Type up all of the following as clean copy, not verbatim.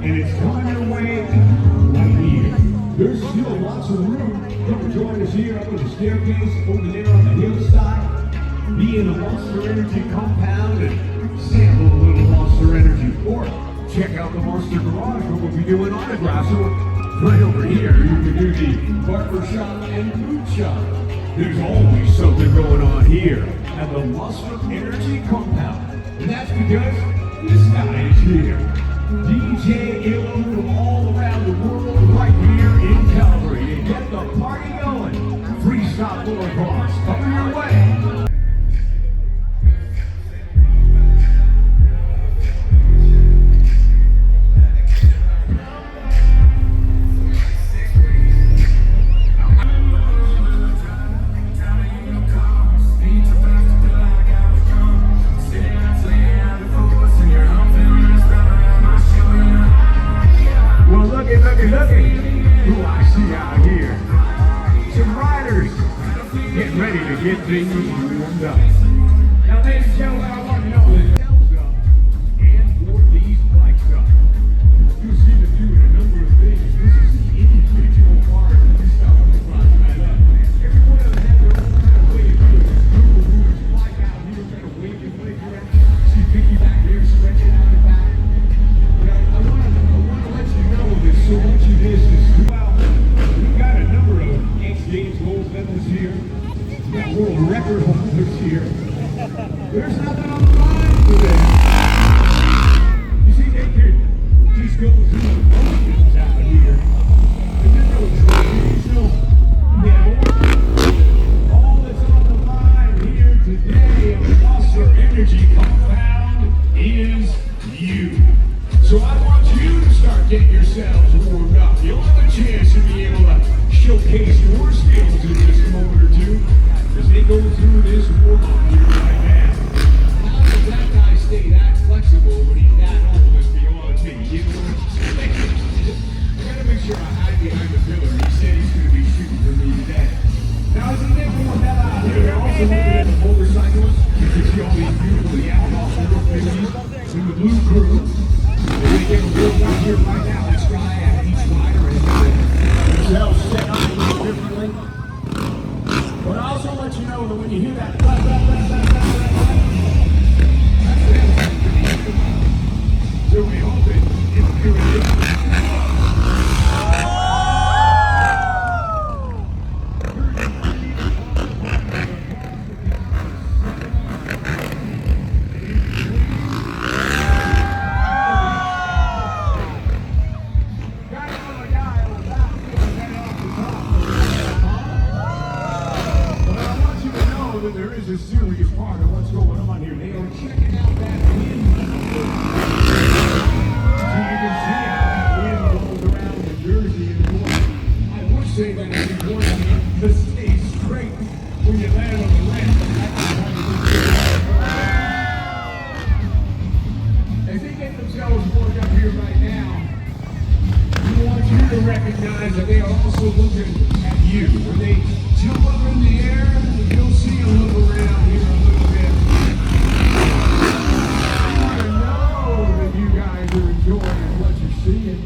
and it's coming your way right here. There's still lots of room. Come join us here up on the staircase over there on the hillside. Be in the Monster Energy compound and sample a little Monster Energy. Or check out the Monster Garage where we'll be doing autographs. Or right over here, you can do the barber shop and food shop. There's always something going on here at the Monster Energy compound. And that's because this guy is here. DJ Illo from all around the world right here in Calgary to get the party going. Freestyle Motocross coming your way. Looky, who I see out here. Some riders getting ready to get things warmed up. Now, ladies and gentlemen, I want to know that bells up and for these bikes up. You see them doing a number of things. This is the individual part of this stuff on the front. I love it. Everyone has their own kind of way of doing it. People who is flying out here, kind of waving, flickering. See Vicky back there stretching out the back. I want to let you know this. So what you this is, well, we've got a number of X Games gold medals here. We've got world record holders here. There's nothing on the line for them. You see, they could just go through the motions out here. There's no trophies, no medals. All that's on the line here today in the Monster Energy compound is you. So I want you to start getting yourselves warmed up. You'll have a chance to be able to showcase your skills in just a moment or two as they go through this warm-up here right now. How does that guy stay that flexible when he's that old as beyond me? You know, I gotta make sure I hide behind the pillar. He said he's gonna be shooting for me today. Now, as he did going that out here, we're also looking at the motorcyclists. You can see all these beautiful outlaw motorcyclists in the blue crew. They get warmed up here right now. Let's try at each rider and themselves set up a little differently. But I also let you know that when you hear that, that's it. So we hope it is good. There is a serious part of what's going on here. They are checking out that wind. So you can see how that wind blows around the jersey and the north. I would say that it's important to stay straight when you land on the ramp. As they get themselves worked up here right now, we want you to recognize that they are also looking at you. When they jump up in the air, you'll see them look around here a little bit. I want to know that you guys are enjoying what you're seeing.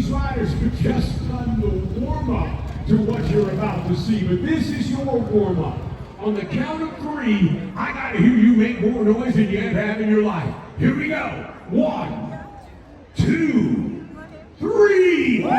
these riders have just done the warm-up to what you're about to see, but this is your warm-up. On the count of 3, I gotta hear you make more noise than you ever have in your life. Here we go. 1, 2, 3. That's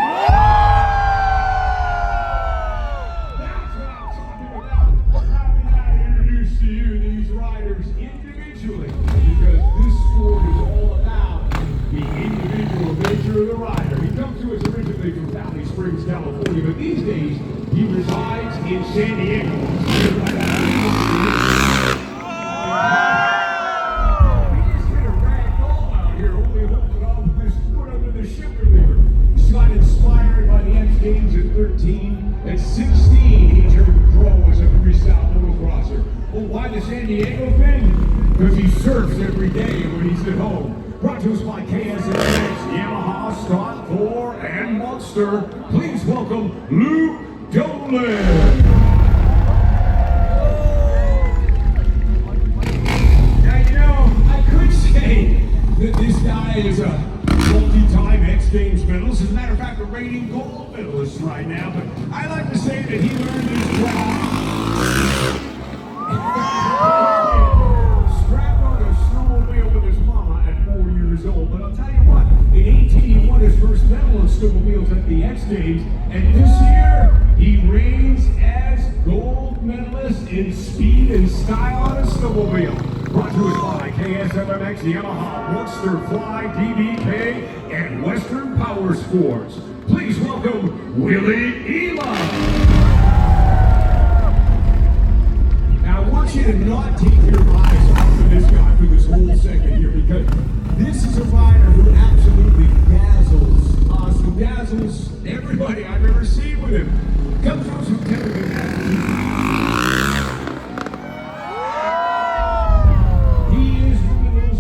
what I'm talking about. How can I introduce to you these riders individually? Because this sport is all about the individual nature of the rider. He comes to us originally from Valley Springs, California, but these days he resides in San Diego. At 16, he turned pro as a freestyle motocrosser. Well, why the San Diego thing? Because he surfs every day when he's at home. Brought to us by KSFX, Yamaha, Scott, Thor, and Monster. Please welcome Luke Dolan. Now, you know, I could say that this guy is a multi-time X Games medalist. As a matter of fact, a reigning gold medalist right now. But I like to say that he learned his craft strapped on a snowmobile with his mama at 4 years old. But I'll tell you what, in 18 he won his first medal on snowmobiles at the X Games, and this year he reigns as gold medalist in speed and style on a snowmobile. Brought to us by KSFMX, Yamaha, Monster, Fly, DBK, and Western Power Sports. Please welcome Willie Ela. Now I want you to not take your eyes off of this guy for this whole segment here, because this is a rider who absolutely dazzles us, who dazzles everybody I've ever seen with him. Comes from some television.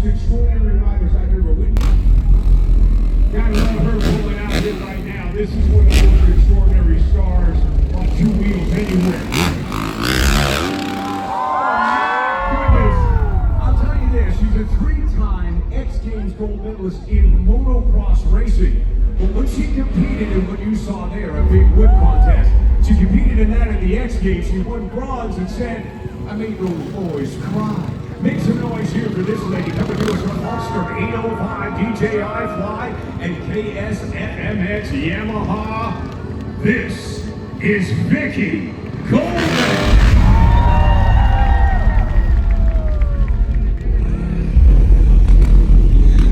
Extraordinary riders I've ever witnessed. Gotta love her pulling out here right now. This is one of the most extraordinary stars on 2 wheels anywhere. Goodness, I'll tell you this, she's a 3-time X Games gold medalist in motocross racing. But when she competed in what you saw there, a big whip contest, she competed in that at the X Games. She won bronze and said, I made those boys cry. Make some noise here for this lady coming to us from Monster, 805 DJI Fly, and KSFMX Yamaha. This is Vicky Golden.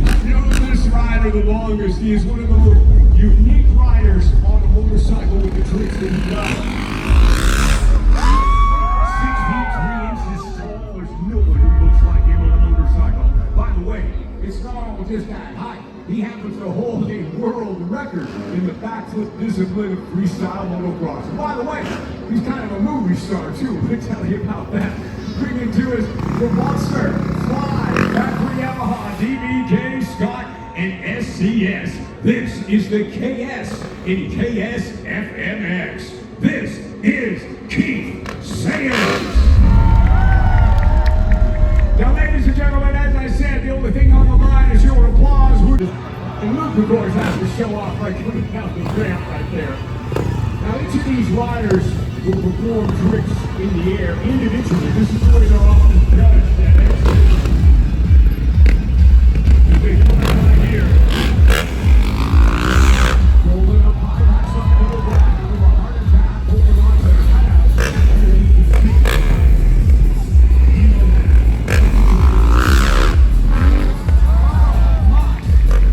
I've known this rider the longest. He is one of the most unique riders on a motorcycle with the tricks that he does. 6 feet 3 inches tall. There's nobody who looks like him on a motorcycle. By the way, it's not all just that height. He happens to hold a world record in the backflip discipline of freestyle motocross. And by the way, he's kind of a movie star too. We'll tell you about that. Bringing to us the Monster, Fly, Calgary Yamaha, DBK, Scott, and SCS. This is the KS in KSFMX. This is Keith Sayers. Now, ladies and gentlemen, as I said, the only thing on the line is your applause. And Luke, of course, has to show off by coming down the ramp right there. Now, each of these riders will perform tricks in the air individually. This is the way they're often judged at X. They come out right here. Rolling up high, that's up to the ground. With a heart attack, holding on to the cutout. Underneath his feet.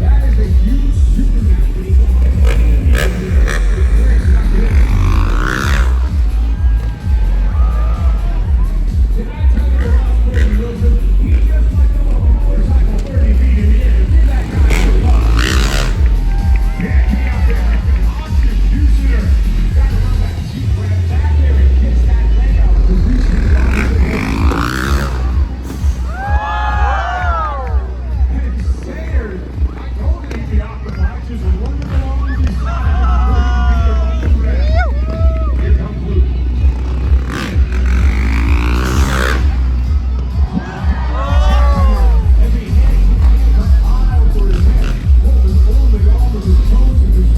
That is a huge Superman when he Did I tell you about Cody Wilson? He just like a motorcycle 30 feet in the air. Give that guy a love. Yeah, he out there like an ostrich juicier. Gotta run that Jeep right back there and kiss that leg out. The reason he lost it. And Sayers, I told him he'd be occupied. Just one of the longest he's shot. Here comes Luke. As he hangs up high over his head, holding only on with his toes and his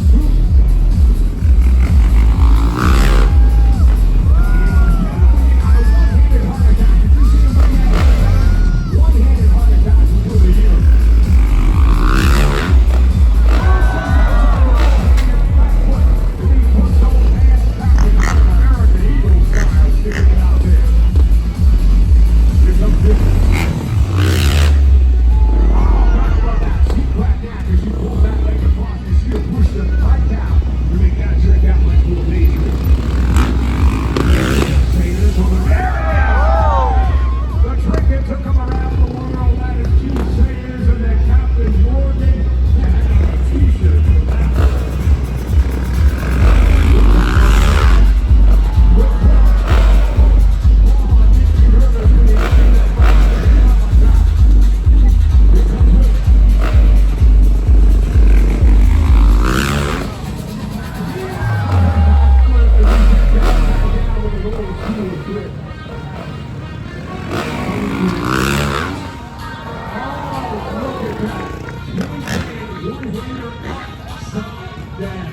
upside down.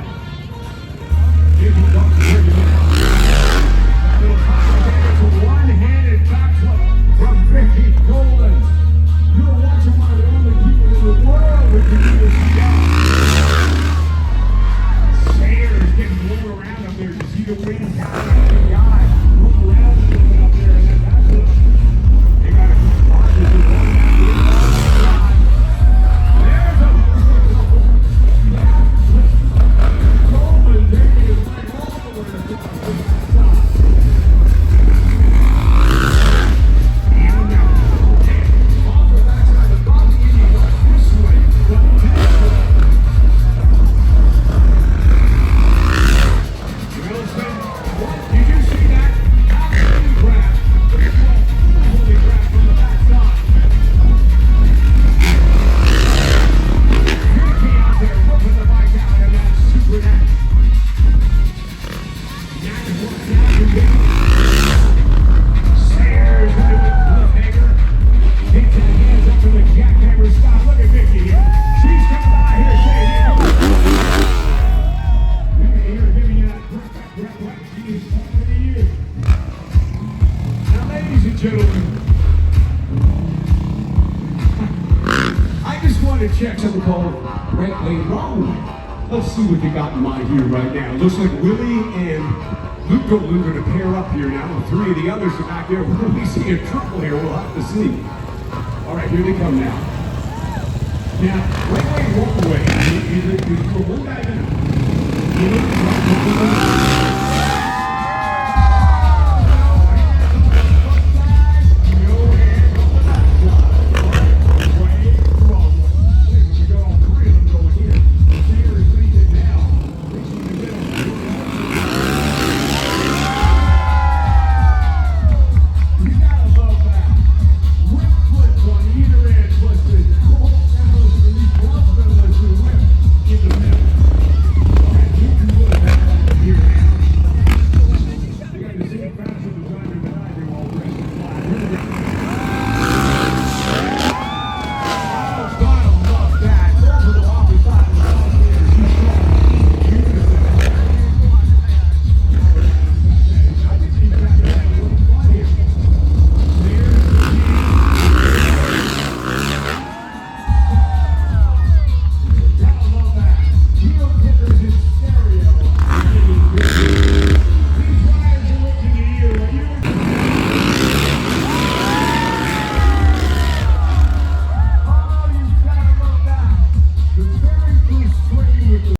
If you don't bring it out. That little power there is a one-handed backflip from Vicky Goland. You're watching one of the only people in the world who can do this job. Sayers getting blown around up there. You see the wind down in the eye. Move around a little bit up there, and then that's it. They got a good partner who's going back to the outside. There's a Goldman taking his leg all the way to the outside. And now, okay, off the backside, the body ending up this way, but this way. Wilson, did you see that? Absolute grab. Holy grab from the backside. Ricky out there whipping the bike out, and that's super neck. Now it's working out to him. Sayers into the cliffhanger. Into the hands up to the jackhammer stop. Look at Vicky here. She's coming by here saying, you're giving you that grab. She is talking to you. Now, ladies and gentlemen, I just want to check something called right lane wrong. Let's see what they got in mind here right now. Looks like Willie and Luke Goldman are going to pair up here now. The three of the others are back there. Will we see a triple here? We'll have to see. All right, here they come now. Now, right lane walk away is a